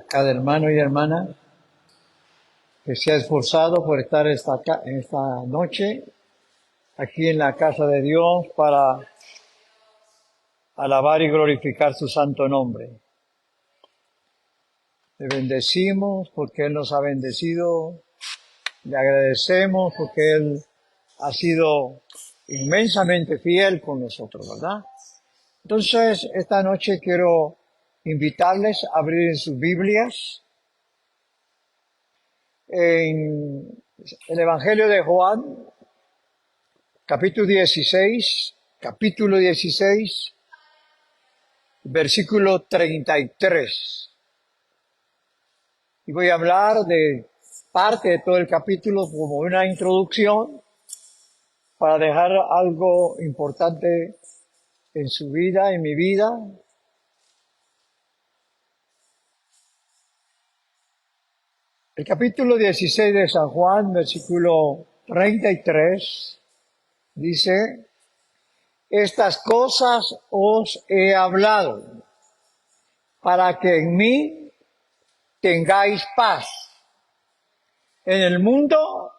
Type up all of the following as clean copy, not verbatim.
cada hermano y hermana que se ha esforzado por estar esta noche aquí en la casa de Dios para alabar y glorificar su santo nombre. Le bendecimos porque Él nos ha bendecido, le agradecemos porque Él ha sido inmensamente fiel con nosotros, ¿verdad? Entonces, esta noche quiero invitarles a abrir sus Biblias en el Evangelio de Juan, capítulo 16, versículo 33. Y voy a hablar de parte de todo el capítulo como una introducción para dejar algo importante en su vida, en mi vida. El capítulo 16 de San Juan, versículo 33, dice: estas cosas os he hablado para que en mí tengáis paz. En el mundo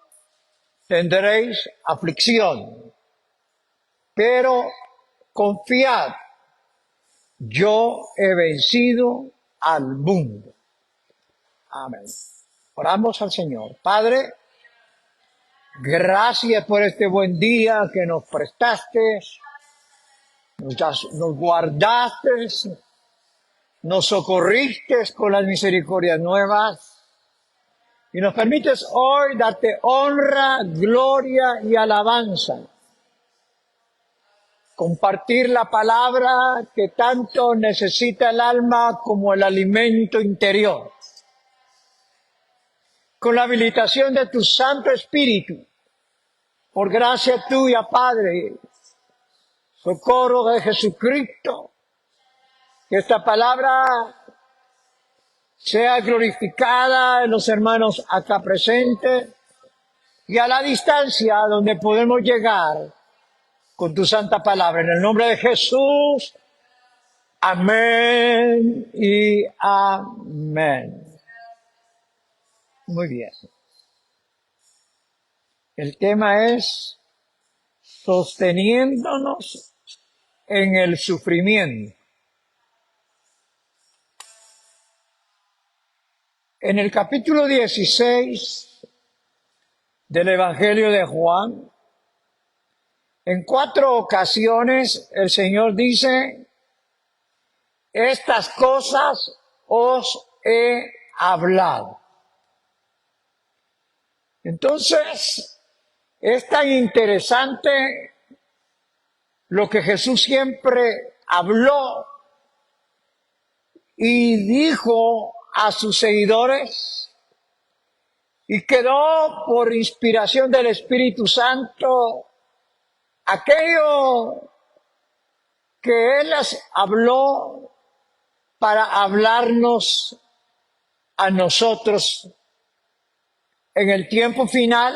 tendréis aflicción, pero confiad, yo he vencido al mundo. Amén. Oramos al Señor. Padre, gracias por este buen día que nos prestaste, nos guardaste, nos socorriste con las misericordias nuevas y nos permites hoy darte honra, gloria y alabanza. Compartir la palabra que tanto necesita el alma como el alimento interior. Con la habilitación de tu Santo Espíritu, por gracia tuya, Padre, socorro de Jesucristo, que esta palabra sea glorificada en los hermanos acá presentes y a la distancia donde podemos llegar con tu santa palabra. En el nombre de Jesús, amén y amén. Muy bien. El tema es sosteniéndonos en el sufrimiento. En el capítulo 16 del Evangelio de Juan, en 4 ocasiones el Señor dice: estas cosas os he hablado. Entonces, es tan interesante lo que Jesús siempre habló y dijo a sus seguidores, y quedó por inspiración del Espíritu Santo aquello que Él les habló para hablarnos a nosotros en el tiempo final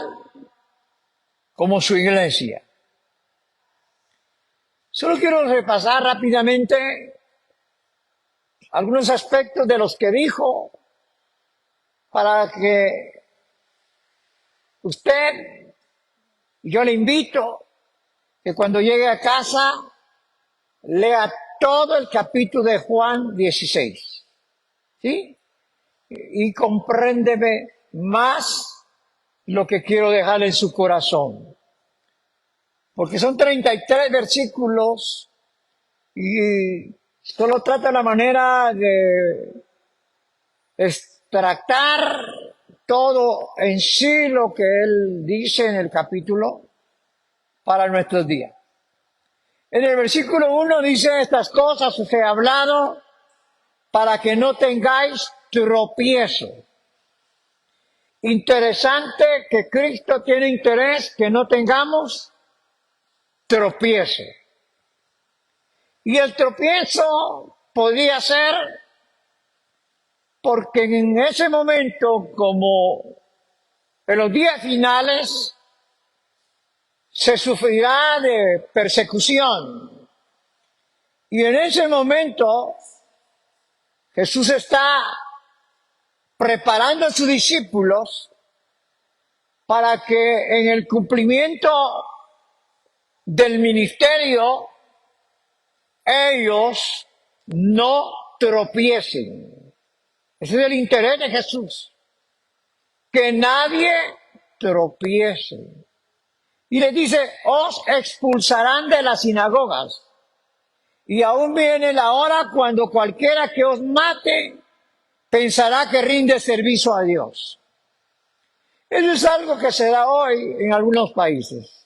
como su iglesia. Solo quiero repasar rápidamente algunos aspectos de los que dijo para que usted, yo le invito que cuando llegue a casa lea todo el capítulo de Juan 16, ¿sí? Y compréndeme más lo que quiero dejar en su corazón. Porque son 33 versículos y solo trata la manera de extractar todo en sí lo que él dice en el capítulo para nuestros días. En el versículo 1 dice: estas cosas os he hablado para que no tengáis tropiezo. Interesante que Cristo tiene interés que no tengamos tropiezo. Y el tropiezo podría ser porque en ese momento, como en los días finales, se sufrirá de persecución. Y en ese momento Jesús está preparando a sus discípulos para que en el cumplimiento del ministerio ellos no tropiecen. Ese es el interés de Jesús, que nadie tropiece. Y les dice, os expulsarán de las sinagogas. Y aún viene la hora cuando cualquiera que os mate pensará que rinde servicio a Dios. Eso es algo que se da hoy en algunos países.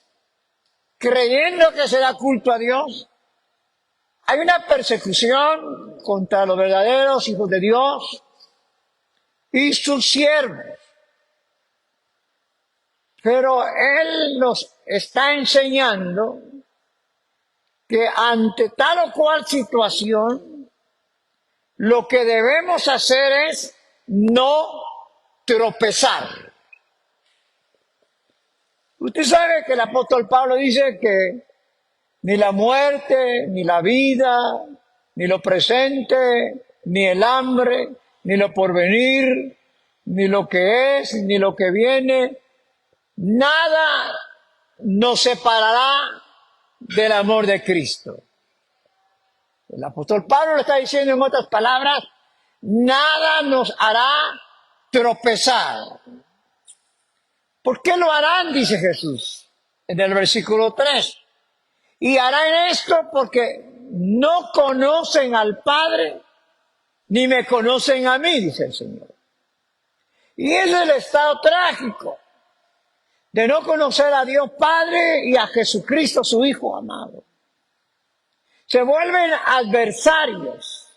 Creyendo que se da culto a Dios, hay una persecución contra los verdaderos hijos de Dios y sus siervos. Pero Él nos está enseñando que ante tal o cual situación, lo que debemos hacer es no tropezar. Usted sabe que el apóstol Pablo dice que ni la muerte, ni la vida, ni lo presente, ni el hambre, ni lo porvenir, ni lo que es, ni lo que viene, nada nos separará del amor de Cristo. El apóstol Pablo le está diciendo en otras palabras, nada nos hará tropezar. ¿Por qué lo harán? Dice Jesús en el versículo 3. Y harán esto porque no conocen al Padre, ni me conocen a mí, dice el Señor. Y ese es el estado trágico de no conocer a Dios Padre y a Jesucristo, su Hijo amado. Se vuelven adversarios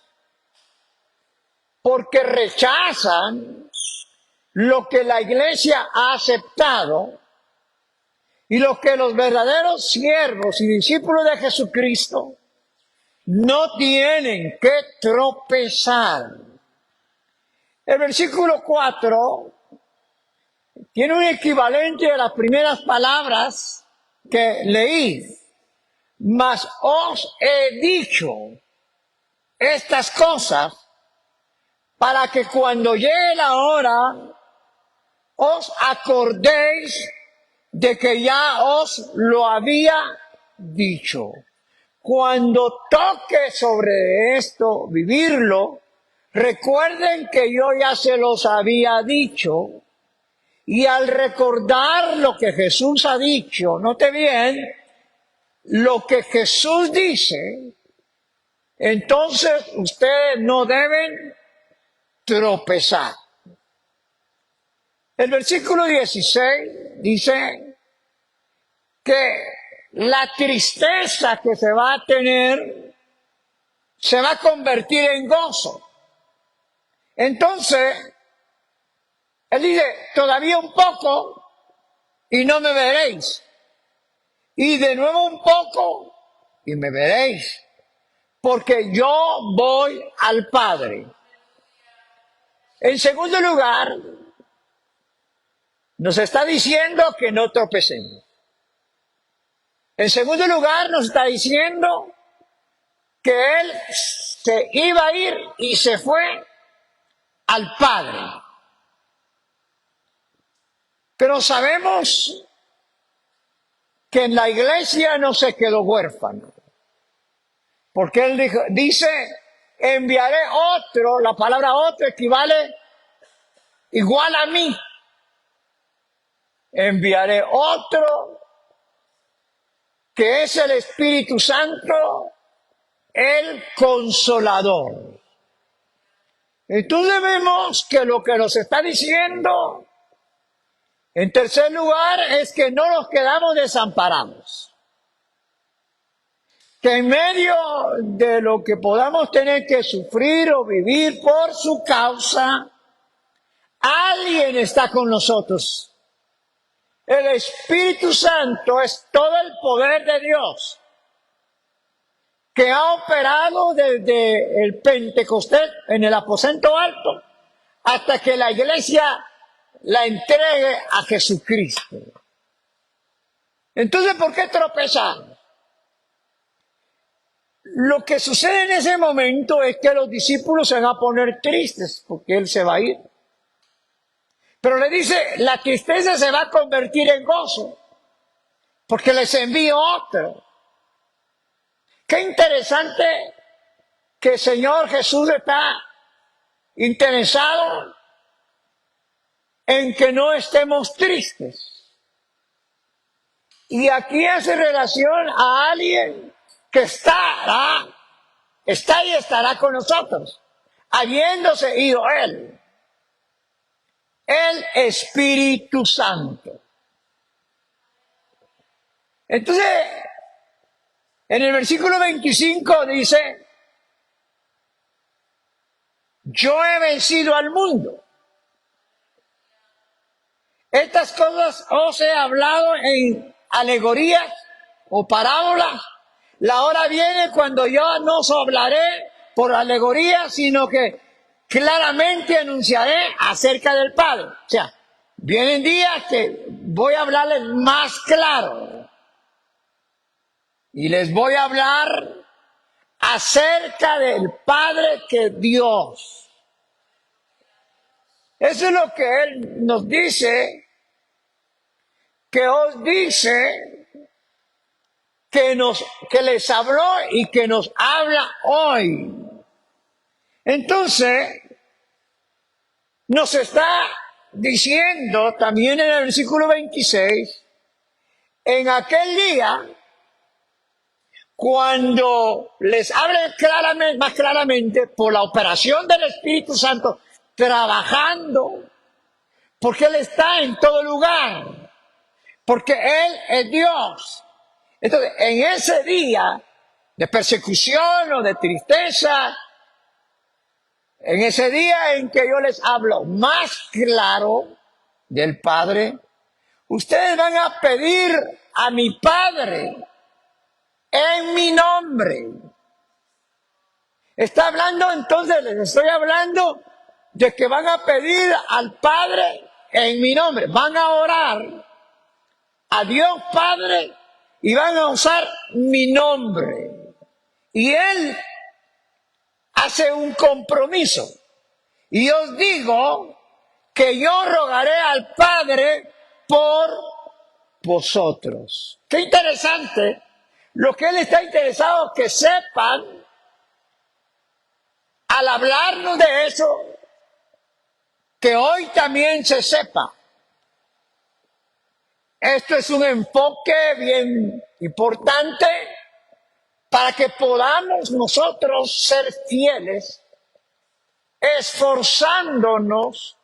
porque rechazan lo que la iglesia ha aceptado y lo que los verdaderos siervos y discípulos de Jesucristo no tienen que tropezar. El versículo 4 tiene un equivalente a las primeras palabras que leí. Mas os he dicho estas cosas para que cuando llegue la hora os acordéis de que ya os lo había dicho. Cuando toque sobre esto vivirlo, recuerden que yo ya se los había dicho. Y al recordar lo que Jesús ha dicho, note bien, lo que Jesús dice, entonces ustedes no deben tropezar. El versículo 16 dice que la tristeza que se va a tener se va a convertir en gozo. Entonces, Él dice, todavía un poco y no me veréis. Y de nuevo un poco y me veréis. Porque yo voy al Padre. En segundo lugar, nos está diciendo que no tropecemos. En segundo lugar, nos está diciendo que Él se iba a ir y se fue al Padre. Pero sabemos que en la iglesia no se quedó huérfano. Porque Él dice, enviaré otro, la palabra otro equivale igual a mí. Enviaré otro que es el Espíritu Santo, el Consolador. Entonces vemos que lo que nos está diciendo, en tercer lugar, es que no nos quedamos desamparados. Que en medio de lo que podamos tener que sufrir o vivir por su causa, alguien está con nosotros. El Espíritu Santo es todo el poder de Dios que ha operado desde el Pentecostés en el aposento alto hasta que la iglesia la entregue a Jesucristo. Entonces, ¿por qué tropezar? Lo que sucede en ese momento es que los discípulos se van a poner tristes porque Él se va a ir. Pero le dice, la tristeza se va a convertir en gozo, porque les envío otro. Qué interesante que el Señor Jesús está interesado en que no estemos tristes. Y aquí hace relación a alguien que está y estará con nosotros, habiéndose ido Él, el Espíritu Santo. Entonces, en el versículo 25 dice, yo he vencido al mundo. Estas cosas os he hablado en alegorías o parábolas. La hora viene cuando yo no os hablaré por alegorías, sino que claramente anunciaré acerca del Padre. O sea, vienen días que voy a hablarles más claro. Y les voy a hablar acerca del Padre que Dios. Eso es lo que Él nos dice, que os dice, que les habló y que nos habla hoy. Entonces, nos está diciendo también en el versículo 26, en aquel día, cuando les hable claramente, más claramente, por la operación del Espíritu Santo, trabajando, porque Él está en todo lugar, porque Él es Dios. Entonces, en ese día de persecución o de tristeza, en ese día en que yo les hablo más claro del Padre, ustedes van a pedir a mi Padre en mi nombre. Está hablando entonces, les estoy hablando de que van a pedir al Padre en mi nombre. Van a orar a Dios Padre y van a usar mi nombre. Y Él hace un compromiso. Y os digo que yo rogaré al Padre por vosotros. Qué interesante. Lo que Él está interesado que sepan, al hablarnos de eso, que hoy también se sepa. Esto es un enfoque bien importante para que podamos nosotros ser fieles, esforzándonos,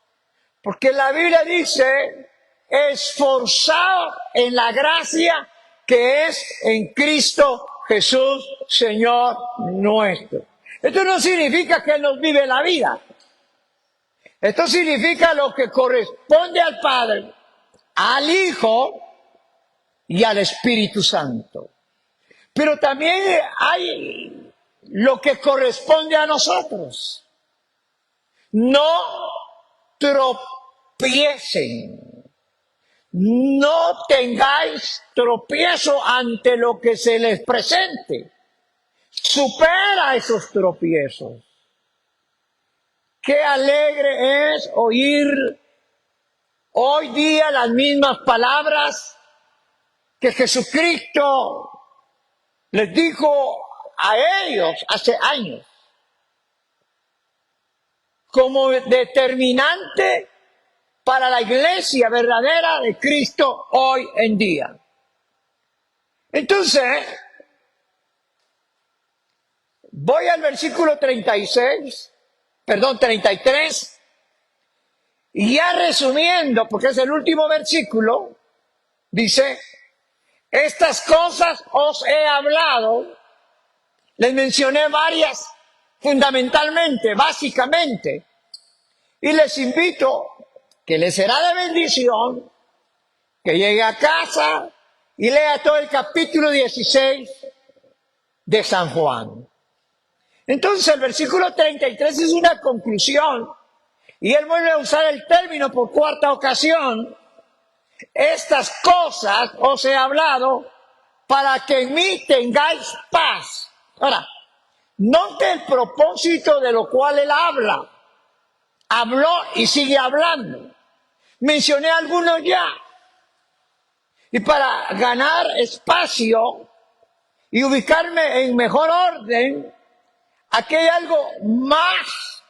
porque la Biblia dice, esforzados en la gracia que es en Cristo Jesús, Señor nuestro. Esto no significa que Él nos vive la vida. Esto significa lo que corresponde al Padre, al Hijo y al Espíritu Santo. Pero también hay lo que corresponde a nosotros. No tropiecen. No tengáis tropiezo ante lo que se les presente. Supera esos tropiezos. Qué alegre es oír hoy día las mismas palabras que Jesucristo les dijo a ellos hace años, como determinante para la iglesia verdadera de Cristo hoy en día. Entonces, voy al versículo 33, y ya resumiendo, porque es el último versículo, dice, estas cosas os he hablado, les mencioné varias, fundamentalmente, básicamente, y les invito, que les será de bendición, que llegue a casa y lea todo el capítulo 16 de San Juan. Entonces el versículo 33 es una conclusión, y él vuelve a usar el término por cuarta ocasión. Estas cosas os he hablado para que en mí tengáis paz. Ahora, note el propósito de lo cual él habla. Habló y sigue hablando. Mencioné algunos ya. Y para ganar espacio y ubicarme en mejor orden, aquí hay algo más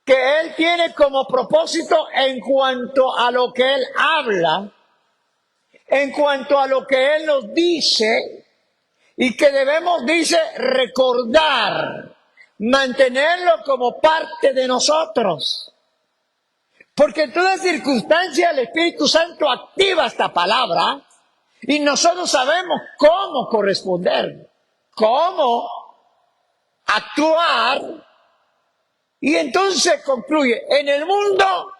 que Él tiene como propósito en cuanto a lo que Él habla, en cuanto a lo que Él nos dice, y que debemos, dice, recordar, mantenerlo como parte de nosotros. Porque en toda circunstancia el Espíritu Santo activa esta palabra y nosotros sabemos cómo corresponder, cómo actuar. Y entonces concluye, en el mundo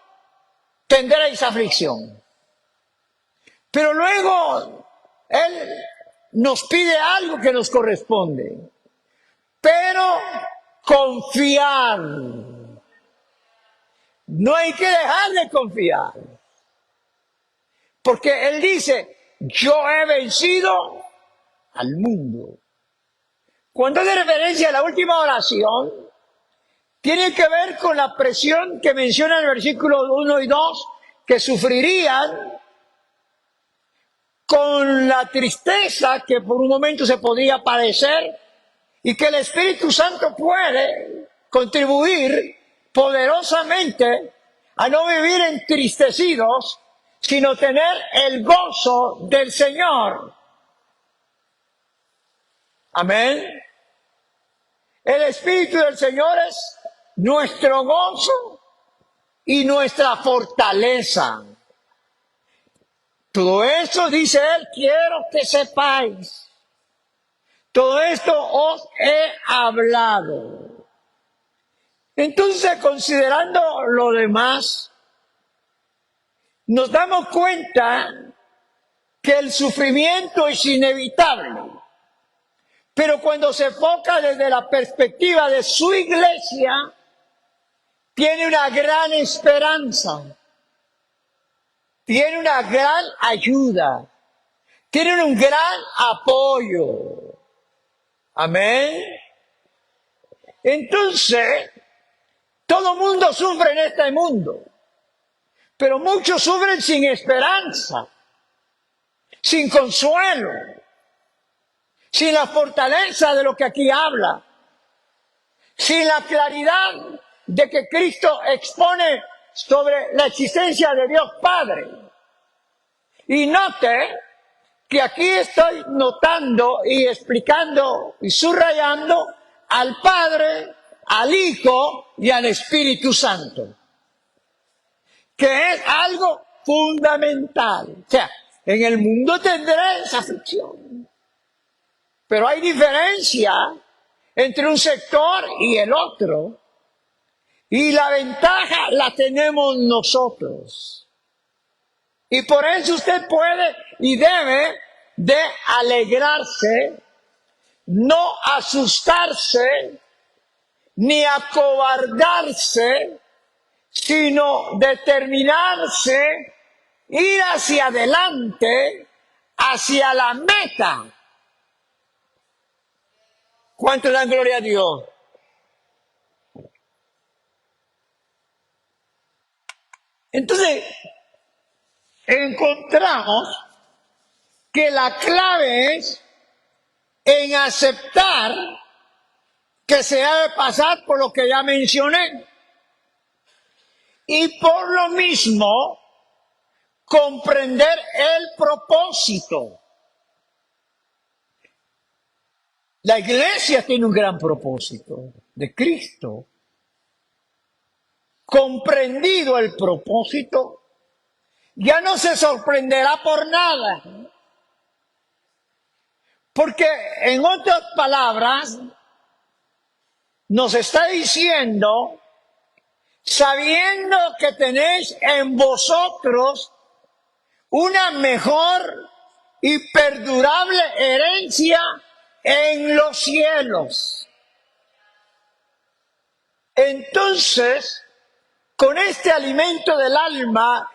tendréis aflicción. Pero luego Él nos pide algo que nos corresponde. Pero confiar. No hay que dejar de confiar. Porque Él dice, yo he vencido al mundo. Cuando hace referencia a la última oración, tiene que ver con la presión que menciona en el versículo 1 y 2, que sufrirían, con la tristeza que por un momento se podía padecer, y que el Espíritu Santo puede contribuir poderosamente a no vivir entristecidos, sino tener el gozo del Señor. Amén. El Espíritu del Señor es nuestro gozo y nuestra fortaleza. Todo esto, dice Él, quiero que sepáis. Todo esto os he hablado. Entonces, considerando lo demás, nos damos cuenta que el sufrimiento es inevitable. Pero cuando se enfoca desde la perspectiva de su iglesia, tiene una gran esperanza, tiene una gran ayuda, tiene un gran apoyo. Amén. Entonces, todo mundo sufre en este mundo, pero muchos sufren sin esperanza, sin consuelo, sin la fortaleza de lo que aquí habla, sin la claridad de que Cristo expone sobre la existencia de Dios Padre. Y note que aquí estoy notando y explicando y subrayando al Padre, al Hijo y al Espíritu Santo, que es algo fundamental. O sea, en el mundo tendréis aflicción, pero hay diferencia entre un sector y el otro, y la ventaja la tenemos nosotros. Y por eso usted puede y debe de alegrarse, no asustarse, ni acobardarse, sino determinarse, ir hacia adelante, hacia la meta. ¿Cuánto dan gloria a Dios? Entonces, encontramos que la clave es en aceptar que se debe pasar por lo que ya mencioné. Y por lo mismo, comprender el propósito. La iglesia tiene un gran propósito de Cristo. Comprendido el propósito, ya no se sorprenderá por nada. Porque, en otras palabras, nos está diciendo, sabiendo que tenéis en vosotros una mejor y perdurable herencia en los cielos. Entonces, con este alimento del alma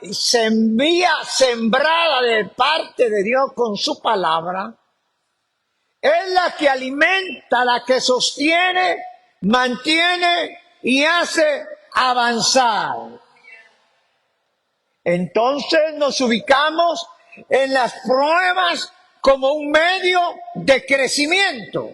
sembrada de parte de Dios con su palabra, es la que alimenta, la que sostiene, mantiene y hace avanzar. Entonces nos ubicamos en las pruebas como un medio de crecimiento.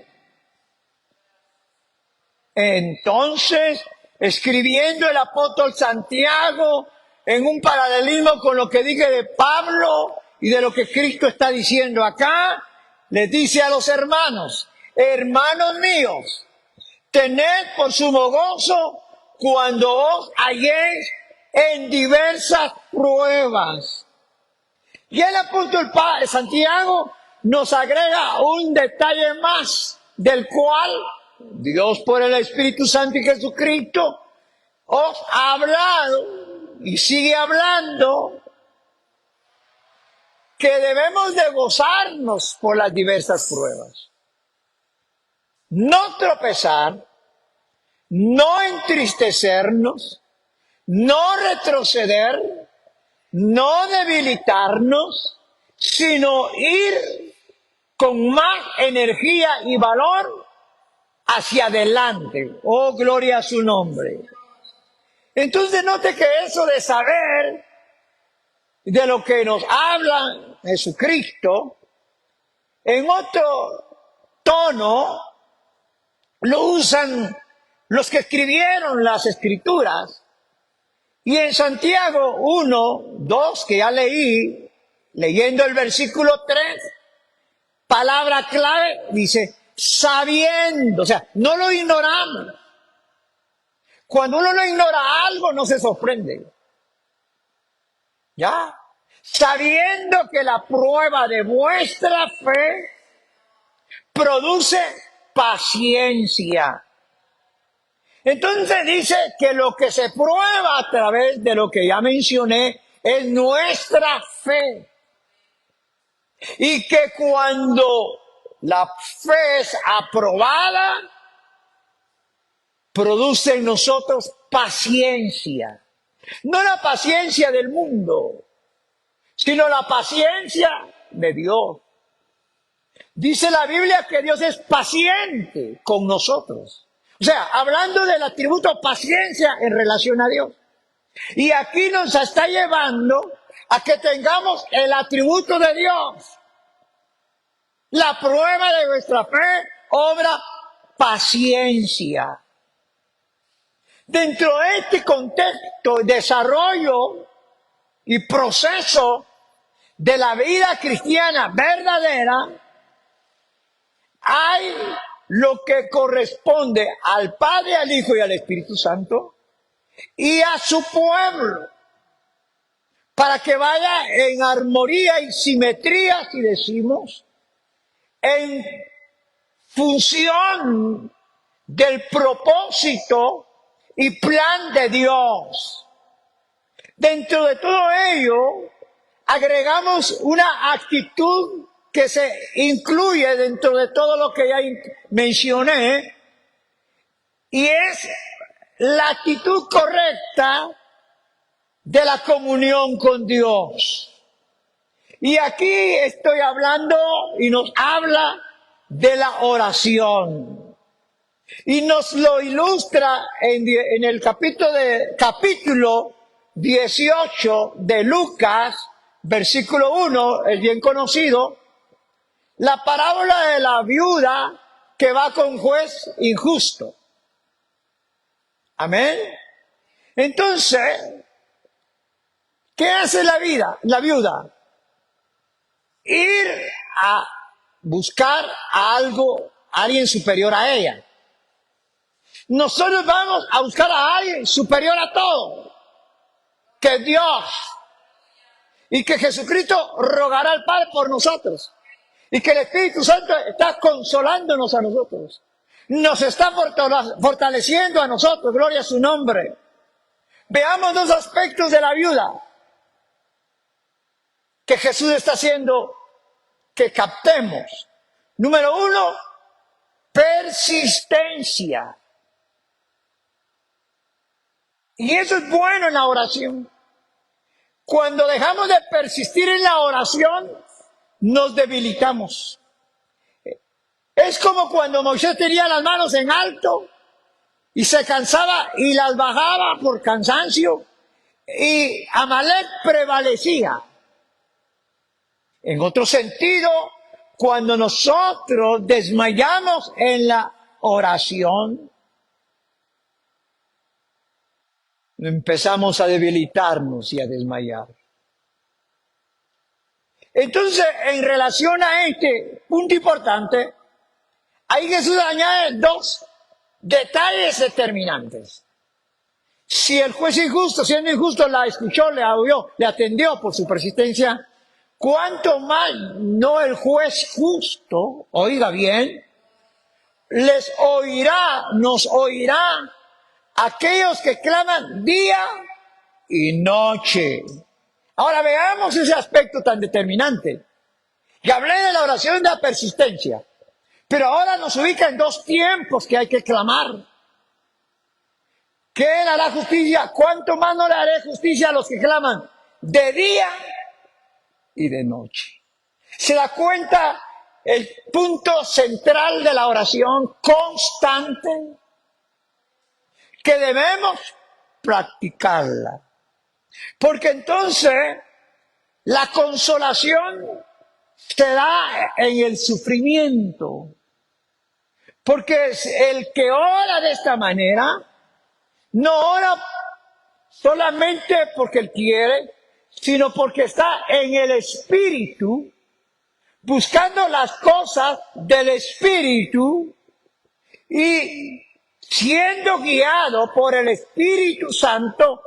Entonces, escribiendo el apóstol Santiago en un paralelismo con lo que dije de Pablo y de lo que Cristo está diciendo acá, les dice a los hermanos: hermanos míos, tened por sumo gozo cuando os halléis en diversas pruebas. Y el apóstol Santiago nos agrega un detalle más, del cual Dios por el Espíritu Santo y Jesucristo os ha hablado y sigue hablando, que debemos de gozarnos por las diversas pruebas. No tropezar, no entristecernos, no retroceder, no debilitarnos, sino ir con más energía y valor hacia adelante. Oh, gloria a su nombre. Entonces note que eso de saber de lo que nos habla Jesucristo, en otro tono lo usan los que escribieron las Escrituras. Y en Santiago 1, 2, que ya leí, leyendo el versículo 3, palabra clave, dice, sabiendo, o sea, no lo ignoramos. Cuando uno no ignora algo, no se sorprende. ¿Ya? Sabiendo que la prueba de vuestra fe produce paciencia. Entonces dice que lo que se prueba a través de lo que ya mencioné es nuestra fe. Y que cuando la fe es aprobada, produce en nosotros paciencia. No la paciencia del mundo, sino la paciencia de Dios. Dice la Biblia que Dios es paciente con nosotros. O sea, hablando del atributo paciencia en relación a Dios. Y aquí nos está llevando a que tengamos el atributo de Dios. La prueba de nuestra fe obra paciencia. Dentro de este contexto, desarrollo y proceso de la vida cristiana verdadera, hay lo que corresponde al Padre, al Hijo y al Espíritu Santo y a su pueblo, para que vaya en armonía y simetría, si decimos, en función del propósito y plan de Dios. Dentro de todo ello, agregamos una actitud que se incluye dentro de todo lo que ya mencioné, y es la actitud correcta de la comunión con Dios. Y aquí estoy hablando y nos habla de la oración. Y nos lo ilustra en el capítulo 18 de Lucas, versículo 1, es bien conocido, la parábola de la viuda que va con juez injusto. Amén. Entonces, ¿qué hace la viuda? Ir a buscar a alguien superior a ella. Nosotros vamos a buscar a alguien superior a todo, que es Dios, y que Jesucristo rogará al Padre por nosotros, y que el Espíritu Santo está consolándonos a nosotros, nos está fortaleciendo a nosotros, gloria a su nombre. Veamos dos aspectos de la viuda que Jesús está haciendo que captemos. Número 1, persistencia. Y eso es bueno en la oración. Cuando dejamos de persistir en la oración, nos debilitamos. Es como cuando Moisés tenía las manos en alto y se cansaba y las bajaba por cansancio, y Amalek prevalecía. En otro sentido, cuando nosotros desmayamos en la oración, empezamos a debilitarnos y a desmayar. Entonces, en relación a este punto importante, ahí Jesús añade dos detalles determinantes. Si el juez injusto, siendo injusto, la escuchó, le audió, le atendió por su persistencia, ¿cuánto más no el juez justo, oiga bien, les oirá, nos oirá aquellos que claman día y noche? Ahora veamos ese aspecto tan determinante. Ya hablé de la oración de la persistencia, pero ahora nos ubica en dos tiempos que hay que clamar. ¿Qué le hará justicia? ¿Cuánto más no le haré justicia a los que claman de día y de noche? ¿Se da cuenta el punto central de la oración constante? Que debemos practicarla. Porque entonces la consolación se da en el sufrimiento. Porque el que ora de esta manera, no ora solamente porque él quiere, sino porque está en el Espíritu, buscando las cosas del Espíritu y siendo guiado por el Espíritu Santo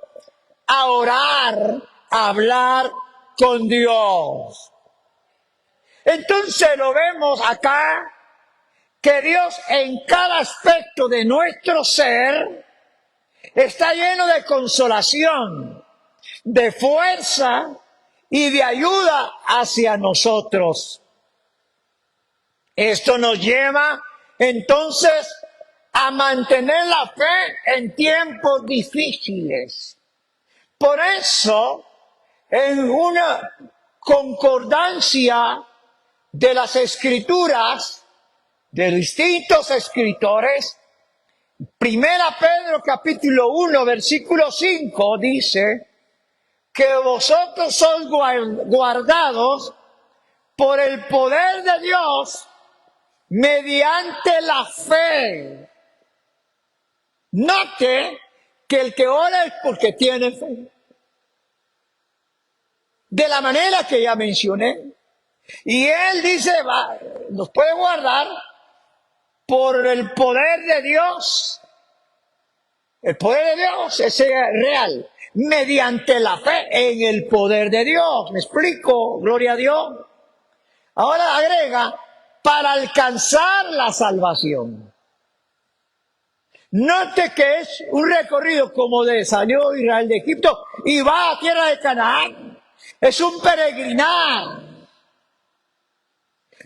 a orar, a hablar con Dios. Entonces lo vemos acá, que Dios en cada aspecto de nuestro ser está lleno de consolación, de fuerza y de ayuda hacia nosotros. Esto nos lleva entonces a mantener la fe en tiempos difíciles. Por eso, en una concordancia de las escrituras, de distintos escritores, Primera Pedro capítulo 1, versículo 5 dice que vosotros sois guardados por el poder de Dios mediante la fe. Note que el que ora es porque tiene fe. De la manera que ya mencioné. Y él dice, nos puede guardar por el poder de Dios. El poder de Dios es real. Mediante la fe en el poder de Dios. ¿Me explico? Gloria a Dios. Ahora agrega, para alcanzar la salvación. Note que es un recorrido como de salió Israel de Egipto y va a tierra de Canaán. Es un peregrinar.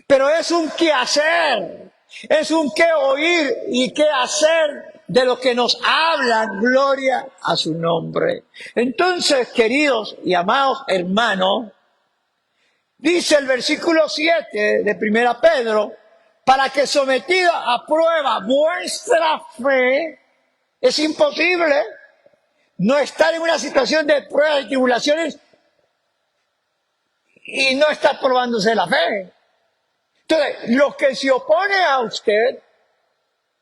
Pero es un qué hacer. Es un qué oír y qué hacer de lo que nos hablan. Gloria a su nombre. Entonces, queridos y amados hermanos, dice el versículo 7 de 1 Pedro, para que sometido a prueba vuestra fe, es imposible no estar en una situación de pruebas y tribulaciones y no estar probándose la fe. Entonces, lo que se opone a usted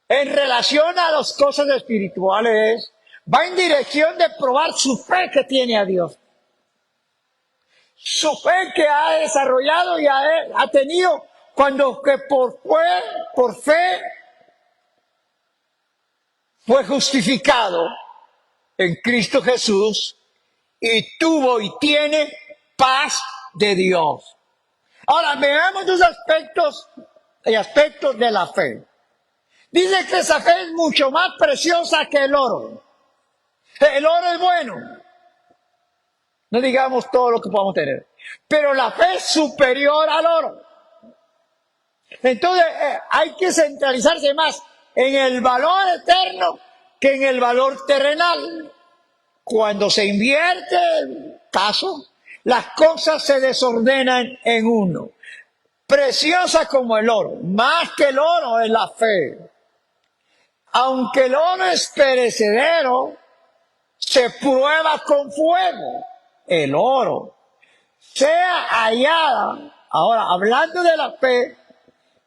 en relación a las cosas espirituales va en dirección de probar su fe que tiene a Dios. Su fe que ha desarrollado y ha tenido cuando que por fe fue justificado en Cristo Jesús y tuvo y tiene paz de Dios. Ahora veamos dos aspectos de la fe. Dice que esa fe es mucho más preciosa que el oro. El oro es bueno. No digamos todo lo que podamos tener. Pero la fe es superior al oro. Entonces hay que centralizarse más en el valor eterno que en el valor terrenal. Cuando se invierte el caso, las cosas se desordenan en uno. Preciosa como el oro, más que el oro es la fe. Aunque el oro es perecedero, se prueba con fuego, el oro, sea hallada, ahora hablando de la fe,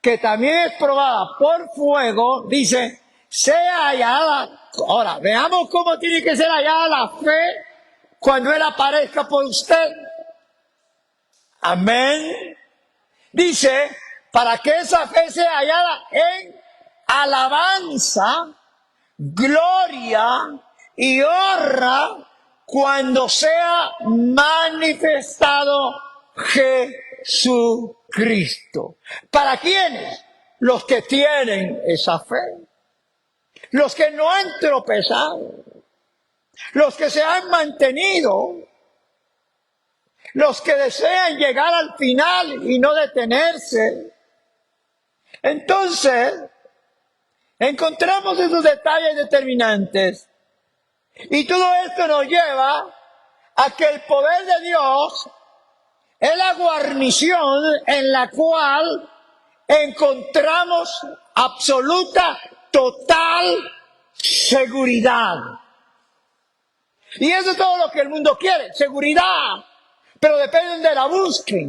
que también es probada por fuego, dice, sea hallada, ahora veamos cómo tiene que ser hallada la fe cuando Él aparezca por usted. Amén. Dice, para que esa fe sea hallada en alabanza, gloria y honra cuando sea manifestado Jesucristo. ¿Para quiénes? Los que tienen esa fe. Los que no han tropezado. Los que se han mantenido. Los que desean llegar al final y no detenerse. Entonces, encontramos esos detalles determinantes. Y todo esto nos lleva a que el poder de Dios es la guarnición en la cual encontramos absoluta, total seguridad. Y eso es todo lo que el mundo quiere, seguridad. Pero dependen de la búsqueda.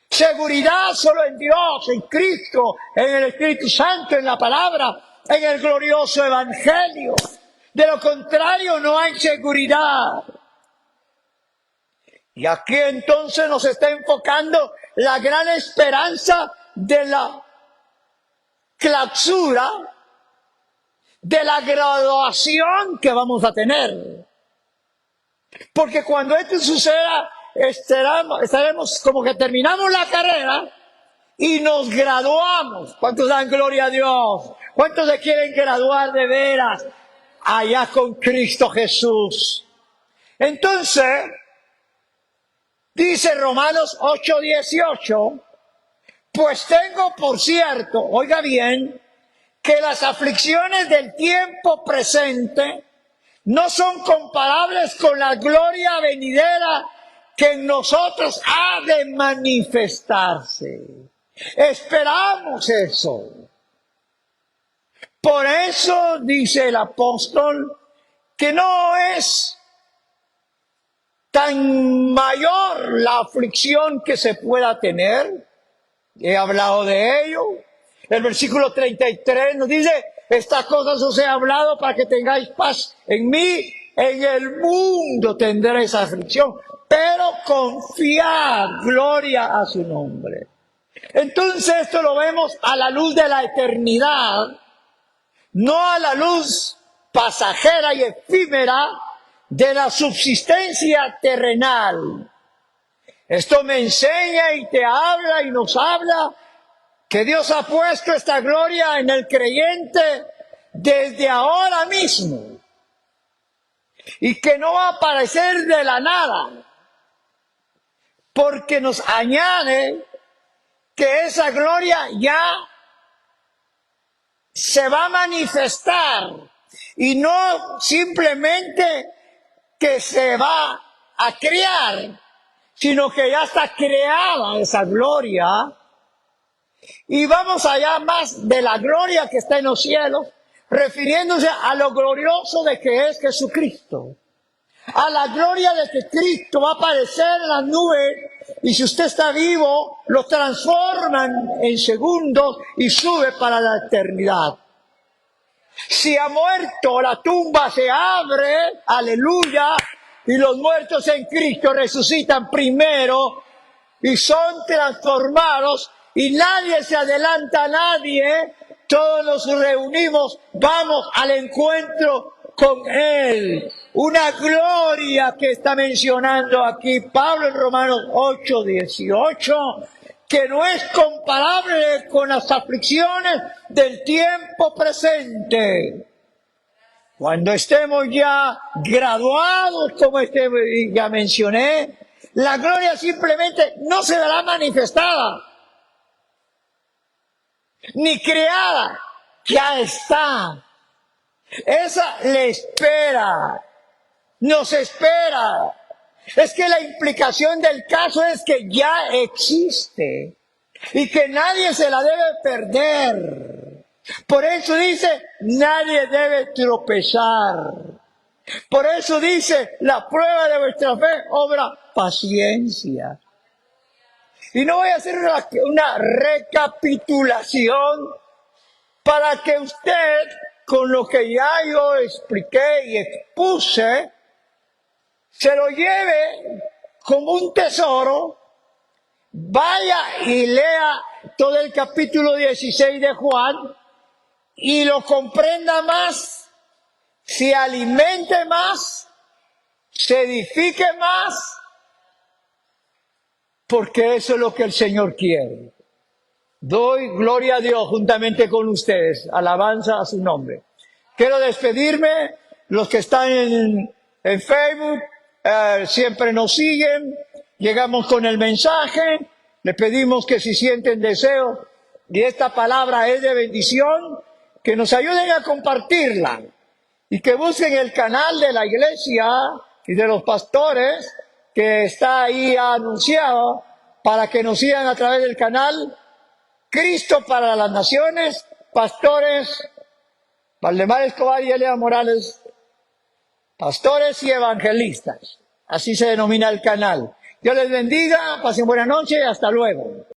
Seguridad solo en Dios, en Cristo, en el Espíritu Santo, en la palabra, en el glorioso Evangelio. De lo contrario no hay seguridad. Y aquí entonces nos está enfocando la gran esperanza de la clausura, de la graduación que vamos a tener. Porque cuando esto suceda, estaremos como que terminamos la carrera y nos graduamos. ¿Cuántos dan gloria a Dios? ¿Cuántos se quieren graduar de veras allá con Cristo Jesús? Entonces, dice Romanos 8:18, pues tengo por cierto, oiga bien, que las aflicciones del tiempo presente no son comparables con la gloria venidera que en nosotros ha de manifestarse. Esperamos eso. Por eso dice el apóstol que no es tan mayor la aflicción que se pueda tener. He hablado de ello. El versículo 33 nos dice, estas cosas os he hablado para que tengáis paz en mí. En el mundo tendréis aflicción, pero confiad, gloria a su nombre. Entonces esto lo vemos a la luz de la eternidad, no a la luz pasajera y efímera de la subsistencia terrenal. Esto me enseña y te habla y nos habla que Dios ha puesto esta gloria en el creyente desde ahora mismo y que no va a aparecer de la nada, porque nos añade que esa gloria ya se va a manifestar y no simplemente que se va a crear, sino que ya está creada esa gloria. Y vamos allá más de la gloria que está en los cielos, refiriéndose a lo glorioso de que es Jesucristo. A la gloria de que Cristo va a aparecer en las nubes, y si usted está vivo, lo transforman en segundos y sube para la eternidad. Si ha muerto, la tumba se abre, aleluya, y los muertos en Cristo resucitan primero y son transformados. Y nadie se adelanta a nadie, todos nos reunimos, vamos al encuentro con Él. Una gloria que está mencionando aquí Pablo en Romanos 8:18, que no es comparable con las aflicciones del tiempo presente. Cuando estemos ya graduados, como ya mencioné, la gloria simplemente no se verá manifestada ni creada, ya está. Esa le espera, nos espera. Es que la implicación del caso es que ya existe y que nadie se la debe perder. Por eso dice, nadie debe tropezar. Por eso dice, la prueba de vuestra fe obra paciencia. Y no voy a hacer una recapitulación para que usted, con lo que ya yo expliqué y expuse, se lo lleve como un tesoro, vaya y lea todo el capítulo 16 de Juan y lo comprenda más, se alimente más, se edifique más, porque eso es lo que el Señor quiere. Doy gloria a Dios juntamente con ustedes, alabanza a su nombre. Quiero despedirme, los que están en Facebook, siempre nos siguen, llegamos con el mensaje, le pedimos que si sienten deseo y esta palabra es de bendición, que nos ayuden a compartirla y que busquen el canal de la iglesia y de los pastores que está ahí anunciado para que nos sigan a través del canal Cristo para las Naciones, pastores Valdemar Escobar y Elia Morales, pastores y evangelistas. Así se denomina el canal. Dios les bendiga, pasen buena noche y hasta luego.